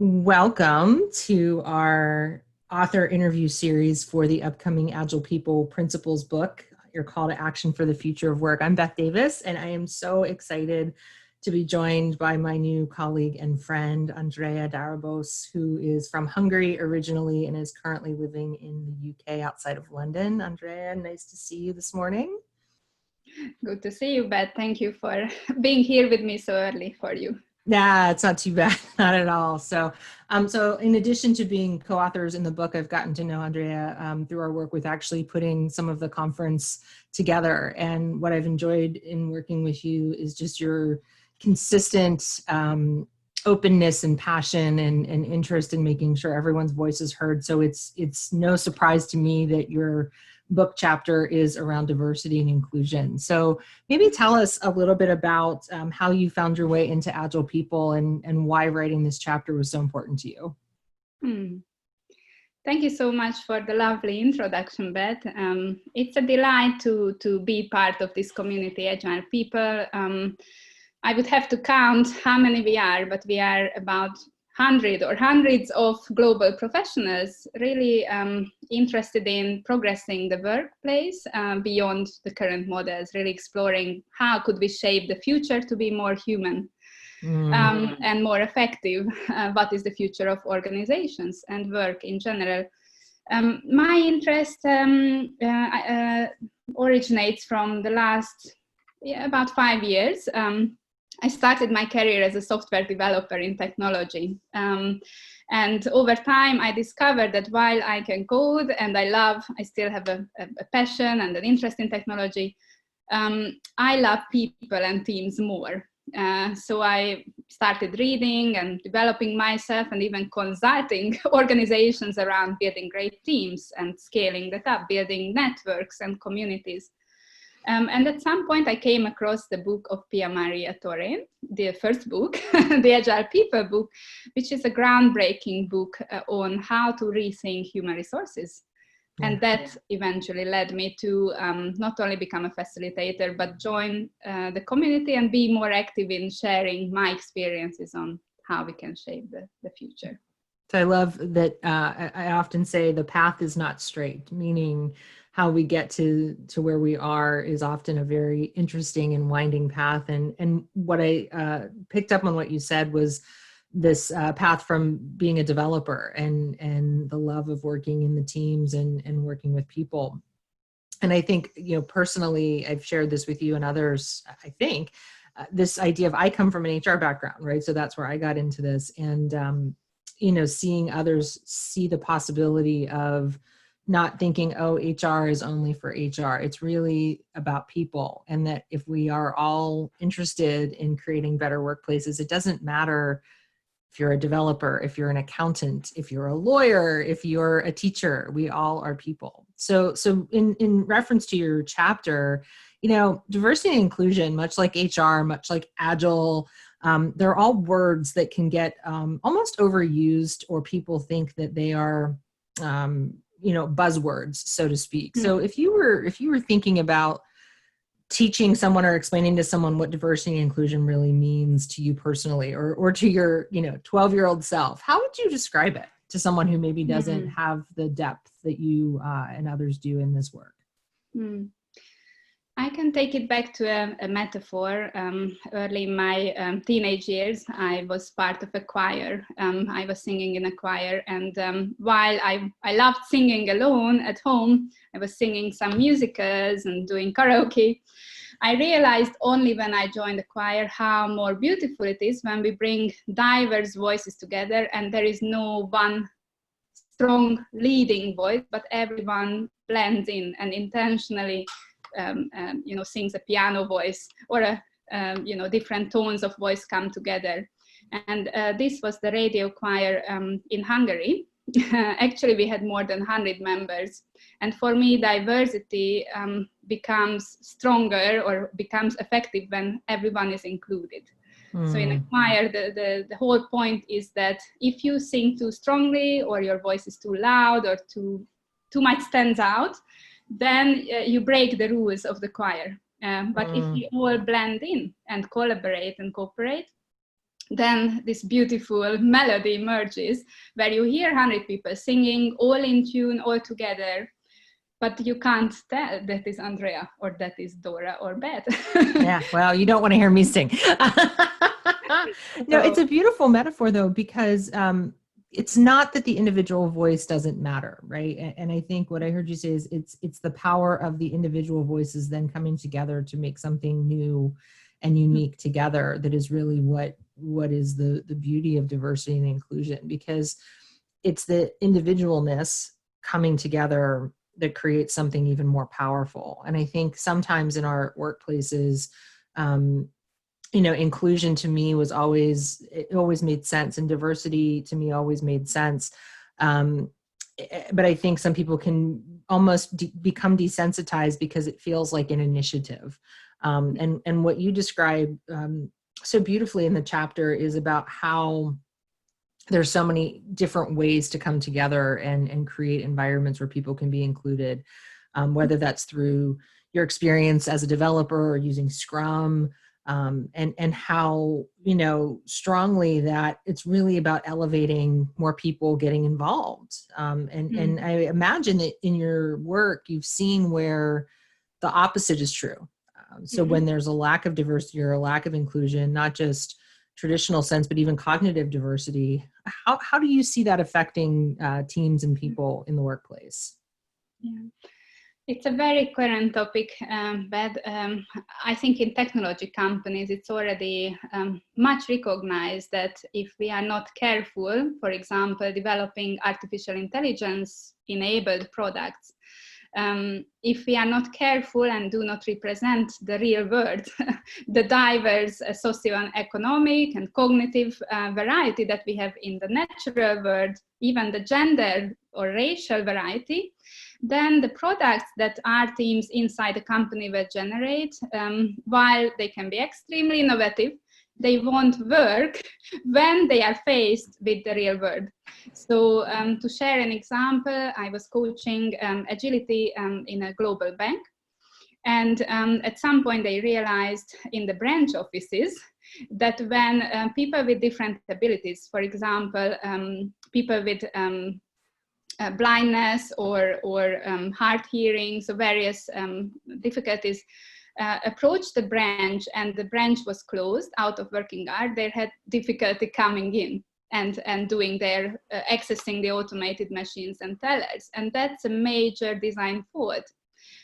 Welcome to our author interview series for the upcoming Agile People Principles book, Your Call to Action for the Future of Work. I'm Beth Davis, and I am so excited to be joined by my new colleague and friend, Andrea Darabos, who is from Hungary originally and is currently living in the UK outside of London. Andrea, nice to see you this morning. Good to see you, Beth. Thank you for being here with me so early for you. Nah, it's not too bad, not at all. So in addition to being co-authors in the book, I've gotten to know Andrea through our work with actually putting some of the conference together. And what I've enjoyed in working with you is just your consistent openness and passion and interest in making sure everyone's voice is heard. So it's no surprise to me that your book chapter is around diversity and inclusion. So maybe tell us a little bit about how you found your way into Agile People and why writing this chapter was so important to you. Thank you so much for the lovely introduction, Beth. It's a delight to be part of this community, Agile People. I would have to count how many we are, but we are about 100 or hundreds of global professionals really interested in progressing the workplace beyond the current models, really exploring how could we shape the future to be more human and more effective. What is the future of organizations and work in general? My interest originates from the last about 5 years. I started my career as a software developer in technology. And over time, I discovered that while I can code and I still have a passion and an interest in technology, I love people and teams more. So I started reading and developing myself and even consulting organizations around building great teams and scaling that up, building networks and communities. And at some point, I came across the book of Pia Maria Torre, the first book, the Agile People book, which is a groundbreaking book on how to rethink human resources. And that eventually led me to not only become a facilitator, but join the community and be more active in sharing my experiences on how we can shape the future. So I love that I often say the path is not straight, meaning how we get to where we are is often a very interesting and winding path. And what I picked up on what you said was this path from being a developer and the love of working in the teams and working with people. And I think, personally, I've shared this with you and others, I think, this idea of I come from an HR background, right? So that's where I got into this. And, seeing others see the possibility of not thinking, oh, HR is only for HR. It's really about people. And that if we are all interested in creating better workplaces, it doesn't matter if you're a developer, if you're an accountant, if you're a lawyer, if you're a teacher, we all are people. So in reference to your chapter, diversity and inclusion, much like HR, much like Agile, they're all words that can get almost overused, or people think that they are, buzzwords, so to speak. So if you were thinking about teaching someone or explaining to someone what diversity and inclusion really means to you personally, or to your 12-year-old self, how would you describe it to someone who maybe doesn't have the depth that you and others do in this work? I can take it back to a metaphor. Early in my teenage years, I was part of a choir. I was singing in a choir, and while I loved singing alone at home, I was singing some musicals and doing karaoke. I realized only when I joined the choir how more beautiful it is when we bring diverse voices together, and there is no one strong leading voice, but everyone blends in and intentionally sings a piano voice, or different tones of voice come together. And this was the radio choir in Hungary. Actually, we had more than 100 members. And for me, diversity becomes stronger or becomes effective when everyone is included. So in a choir, the whole point is that if you sing too strongly, or your voice is too loud, or too much stands out, then you break the rules of the choir. But if we all blend in and collaborate and cooperate, then this beautiful melody emerges where you hear 100 people singing all in tune, all together, but you can't tell that is Andrea or that is Dora or Beth. Yeah, well, you don't want to hear me sing. No, it's So, a beautiful metaphor though, because it's not that the individual voice doesn't matter, right? And I think what I heard you say is it's the power of the individual voices then coming together to make something new and unique together that is really what is the beauty of diversity and inclusion, because it's the individualness coming together that creates something even more powerful. And I think sometimes in our workplaces, inclusion to me it always made sense, and diversity to me always made sense. But I think some people can almost become desensitized because it feels like an initiative. And what you describe so beautifully in the chapter is about how there's so many different ways to come together and create environments where people can be included, whether that's through your experience as a developer or using Scrum, and how, strongly that it's really about elevating more people getting involved. And I imagine that in your work, you've seen where the opposite is true. So when there's a lack of diversity or a lack of inclusion, not just traditional sense, but even cognitive diversity, how do you see that affecting teams and people in the workplace? yeah. It's a very current topic, but I think in technology companies, it's already much recognized that if we are not careful, for example, developing artificial intelligence enabled products, if we are not careful and do not represent the real world, the diverse socioeconomic and cognitive variety that we have in the natural world, even the gender or racial variety, then the products that our teams inside the company will generate, while they can be extremely innovative, they won't work when they are faced with the real world. So to share an example, I was coaching agility in a global bank. And at some point they realized in the branch offices that when people with different abilities, for example, people with blindness or hard hearing, so various difficulties, approached the branch and the branch was closed out of working hour, they had difficulty coming in and doing their accessing the automated machines and tellers, and that's a major design fault.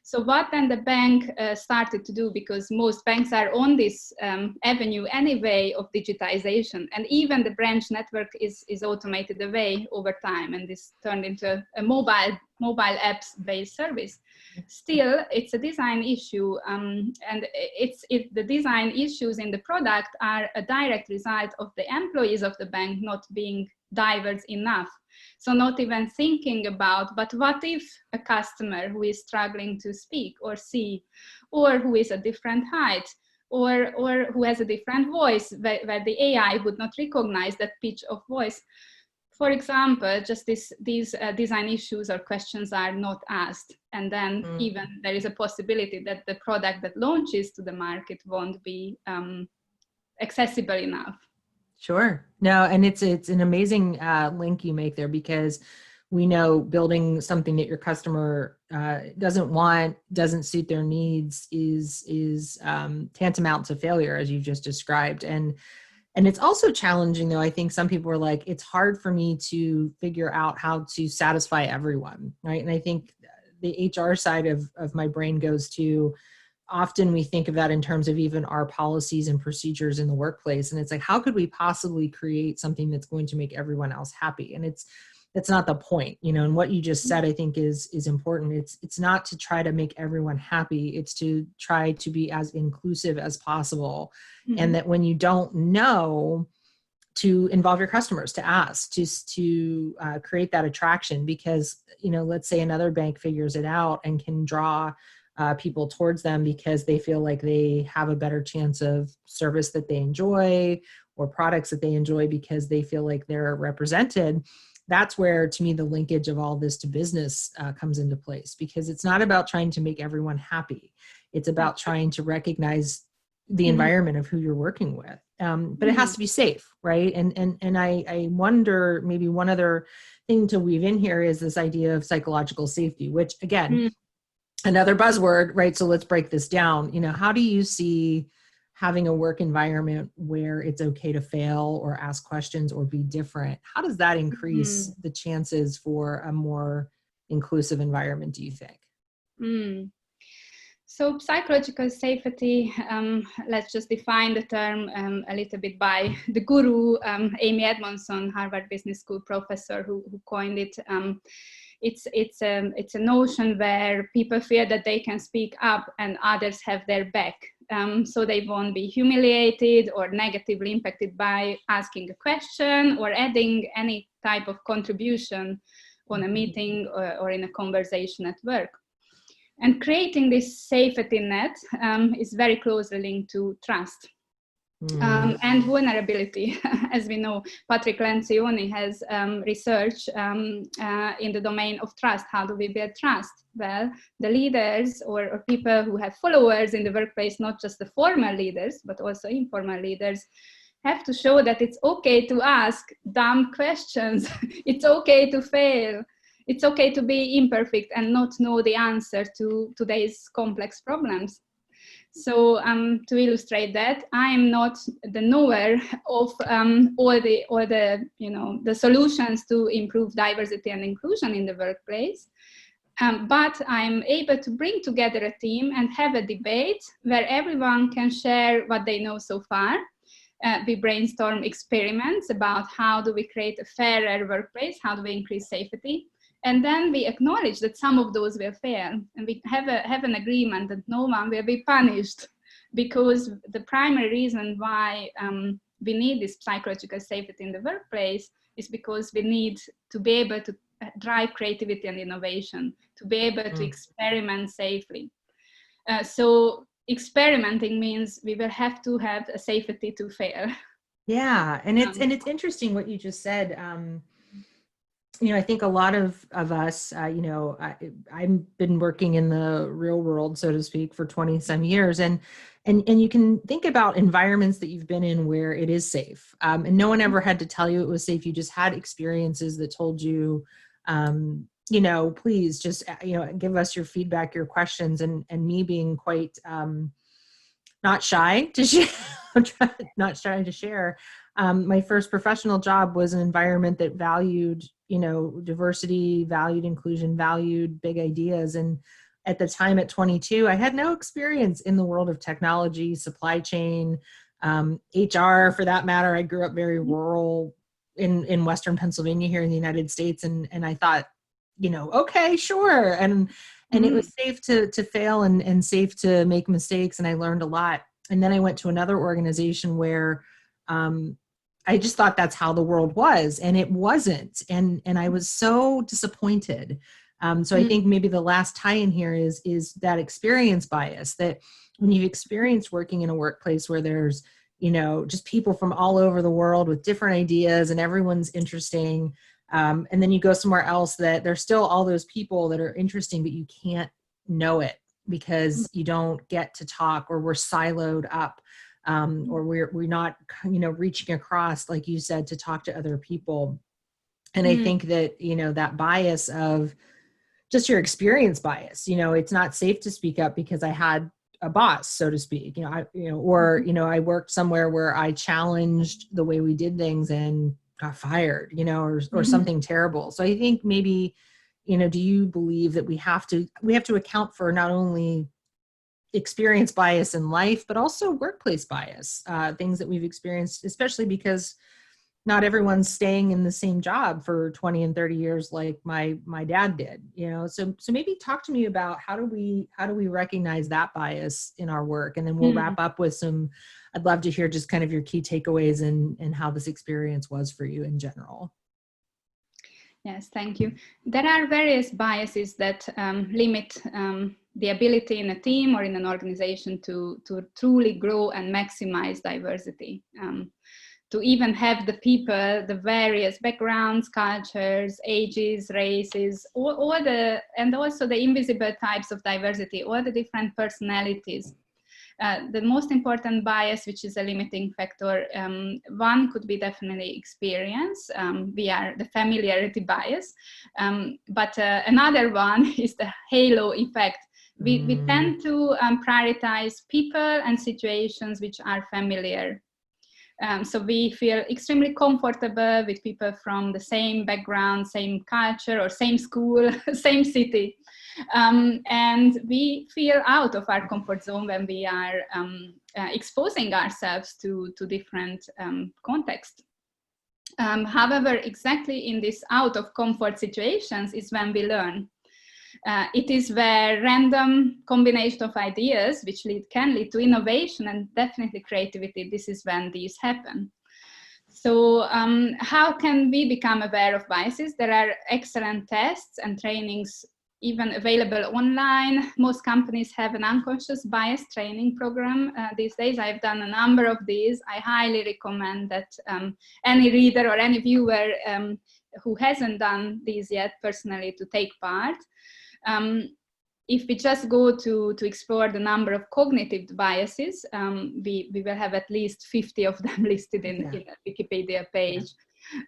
So what then the bank started to do, because most banks are on this avenue anyway of digitization, and even the branch network is automated away over time, and this turned into a mobile apps based service. Still, it's a design issue, and the design issues in the product are a direct result of the employees of the bank not being diverse enough. So not even thinking about, but what if a customer who is struggling to speak or see, or who is a different height, or who has a different voice, where the AI would not recognize that pitch of voice. For example, just these design issues or questions are not asked. And then even there is a possibility that the product that launches to the market won't be accessible enough. Sure. No, and it's an amazing link you make there, because we know building something that your customer doesn't want, doesn't suit their needs is tantamount to failure, as you just described. And it's also challenging, though. I think some people are like, it's hard for me to figure out how to satisfy everyone, right? And I think the HR side of my brain goes to, often we think of that in terms of even our policies and procedures in the workplace. And it's like, how could we possibly create something that's going to make everyone else happy? And that's not the point, and what you just said, I think is important. It's not to try to make everyone happy. It's to try to be as inclusive as possible. Mm-hmm. And that when you don't know, to involve your customers, to ask, to create that attraction, because, let's say another bank figures it out and can draw people towards them because they feel like they have a better chance of service that they enjoy, or products that they enjoy because they feel like they're represented. That's where, to me, the linkage of all this to business comes into place, because it's not about trying to make everyone happy. It's about trying to recognize the environment of who you're working with. but it has to be safe, right? And I wonder, maybe one other thing to weave in here is this idea of psychological safety, which again, another buzzword, right? So let's break this down. How do you see having a work environment where it's okay to fail or ask questions or be different? How does that increase the chances for a more inclusive environment, do you think? So psychological safety, let's just define the term a little bit by the guru, Amy Edmondson, Harvard Business School professor who coined it. It's a notion where people feel that they can speak up and others have their back. So they won't be humiliated or negatively impacted by asking a question or adding any type of contribution on a meeting or in a conversation at work. And creating this safety net is very closely linked to trust and vulnerability. As we know, Patrick Lencioni has research in the domain of trust. How do we build trust? Well, the leaders or people who have followers in the workplace, not just the formal leaders, but also informal leaders, have to show that it's okay to ask dumb questions. It's okay to fail. It's okay to be imperfect and not know the answer to today's complex problems. So to illustrate that, I am not the knower of all the solutions to improve diversity and inclusion in the workplace. But I'm able to bring together a team and have a debate where everyone can share what they know so far. We brainstorm experiments about how do we create a fairer workplace, how do we increase safety. And then we acknowledge that some of those will fail. And we have an agreement that no one will be punished, because the primary reason why we need this psychological safety in the workplace is because we need to be able to drive creativity and innovation, to be able to experiment safely. So experimenting means we will have to have a safety to fail. Yeah, and it's interesting what you just said. I think a lot of us, I've been working in the real world, so to speak, for 20 some years. And you can think about environments that you've been in where it is safe. And no one ever had to tell you it was safe. You just had experiences that told you, please just, give us your feedback, your questions, and me being quite not shy to share, not shy to share. My first professional job was an environment that valued, diversity, valued inclusion, valued big ideas. And at the time at 22, I had no experience in the world of technology, supply chain, HR for that matter. I grew up very rural in Western Pennsylvania here in the United States. And I thought, okay, sure. And it was safe to fail and safe to make mistakes. And I learned a lot. And then I went to another organization where I just thought that's how the world was, and it wasn't. And I was so disappointed. So I think maybe the last tie-in here is that experience bias, that when you've experienced working in a workplace where there's, just people from all over the world with different ideas and everyone's interesting. And then you go somewhere else that there's still all those people that are interesting, but you can't know it because you don't get to talk, or we're siloed up. Or we're not, reaching across, like you said, to talk to other people. And I think that, that bias of just your experience bias, it's not safe to speak up because I had a boss, so to speak, I worked somewhere where I challenged the way we did things and got fired, or something terrible. So I think maybe, do you believe that we have to account for not only experience bias in life, but also workplace bias, things that we've experienced, especially because not everyone's staying in the same job for 20 and 30 years like my dad did, so maybe talk to me about how do we recognize that bias in our work, and then we'll wrap up with I'd love to hear just kind of your key takeaways and how this experience was for you in general. Yes, thank you. There are various biases that limit the ability in a team or in an organization to truly grow and maximize diversity. To even have the people, the various backgrounds, cultures, ages, races, and also the invisible types of diversity, all the different personalities. The most important bias, which is a limiting factor, one could be definitely experience. We are the familiarity bias. But another one is the halo effect. We tend to prioritize people and situations which are familiar. So we feel extremely comfortable with people from the same background, same culture, or same school, same city. And we feel out of our comfort zone when we are exposing ourselves to different contexts. However, exactly in this out of comfort situations is when we learn. It is where random combination of ideas, which can lead to innovation and definitely creativity, this is when these happen. So how can we become aware of biases? There are excellent tests and trainings even available online. Most companies have an unconscious bias training program these days. I've done a number of these. I highly recommend that any reader or any viewer who hasn't done these yet personally to take part. If we just go to explore the number of cognitive biases, we will have at least 50 of them listed in a Wikipedia page.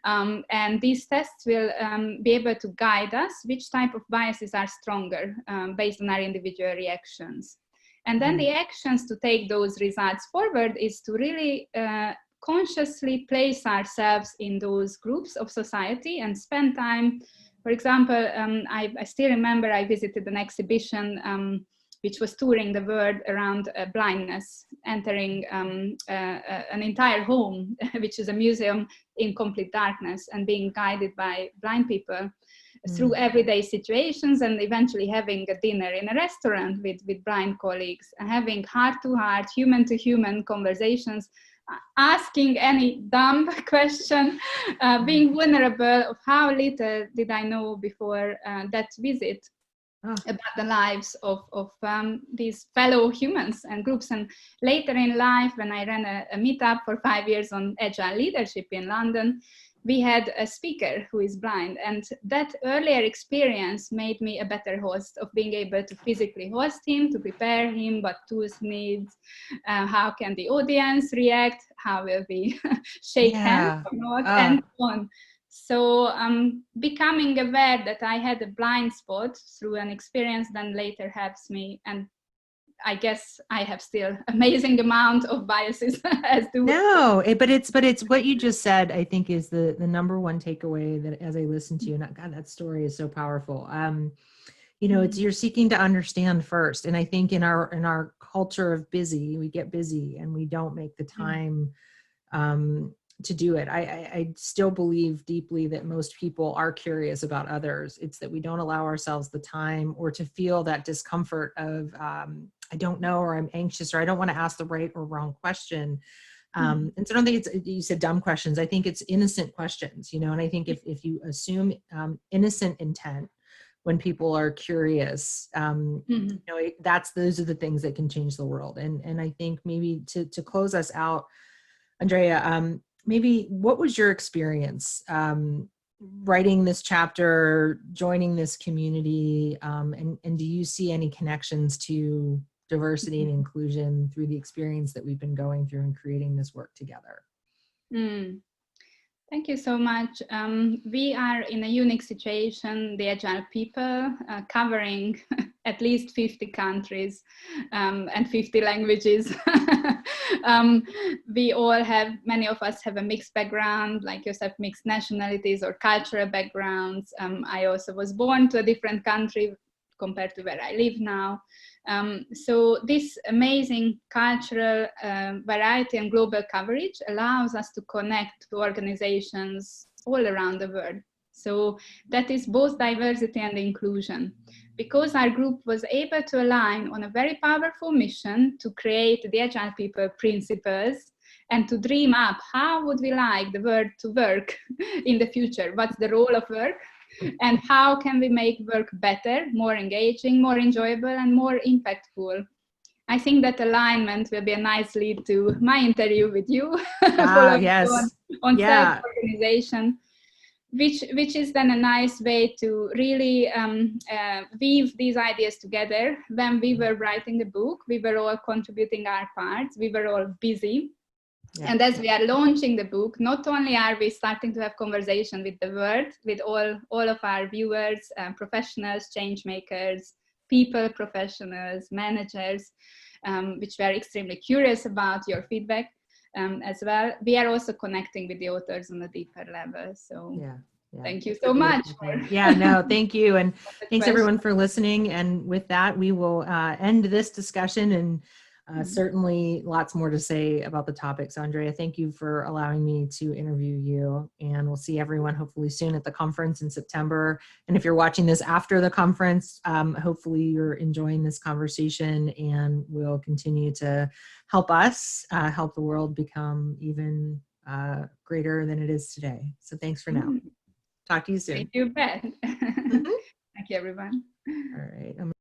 And these tests will be able to guide us which type of biases are stronger based on our individual reactions. And then the actions to take those results forward is to really consciously place ourselves in those groups of society and spend time. For example, I still remember I visited an exhibition which was touring the world around blindness, entering an entire home, which is a museum in complete darkness, and being guided by blind people through everyday situations, and eventually having a dinner in a restaurant with blind colleagues, and having heart-to-heart, human-to-human conversations, asking any dumb question, being vulnerable of how little did I know before that visit about the lives of these fellow humans and groups. And later in life, when I ran a meetup for 5 years on agile leadership in London, we had a speaker who is blind, and that earlier experience made me a better host of being able to physically host him, to prepare him, what tools he needs, how can the audience react, how will we shake hands or not, and so on. So becoming aware that I had a blind spot through an experience then later helps me, and I guess I have still amazing amount of biases as do. No, but it's what you just said, I think, is the number one takeaway that as I listen to you, and God, that story is so powerful. You know, it's you're seeking to understand first. And I think in our culture of busy, we get busy and we don't make the time to do it. I still believe deeply that most people are curious about others. It's that we don't allow ourselves the time or to feel that discomfort of I don't know, or I'm anxious, or I don't want to ask the right or wrong question. And so I don't think it's, you said dumb questions. I think it's innocent questions, you know, and I think if you assume innocent intent when people are curious, you know, those are the things that can change the world. And I think maybe to close us out, Andrea, maybe what was your experience writing this chapter, joining this community, and do you see any connections to diversity and inclusion through the experience that we've been going through and creating this work together? Thank you so much. We are in a unique situation, the Agile People, covering at least 50 countries and 50 languages. We all have, many of us have a mixed background, like yourself, mixed nationalities or cultural backgrounds. I also was born to a different country compared to where I live now. So this amazing cultural variety and global coverage allows us to connect to organizations all around the world. So that is both diversity and inclusion, because our group was able to align on a very powerful mission to create the Agile People Principles and to dream up how would we like the world to work in the future, what's the role of work, and how can we make work better, more engaging, more enjoyable, and more impactful. I think that alignment will be a nice lead to my interview with you. Yes. on self-organization. which is then a nice way to really weave these ideas together. When we were writing the book, we were all contributing our parts, we were all busy. Yeah. And as we are launching the book, not only are we starting to have conversation with the world, with all of our viewers, professionals, change makers, people, professionals, managers, which were extremely curious about your feedback as well. We are also connecting with the authors on a deeper level. So yeah. Thank you so much. Yeah, no, thank you. And thanks everyone for listening. And with that, we will end this discussion, and certainly lots more to say about the topic. So Andrea, thank you for allowing me to interview you, and we'll see everyone hopefully soon at the conference in September. And if you're watching this after the conference, hopefully you're enjoying this conversation, and we'll continue to help us help the world become even greater than it is today. So thanks for now. Talk to you soon. Thank you, Ben. Thank you, everyone. All right.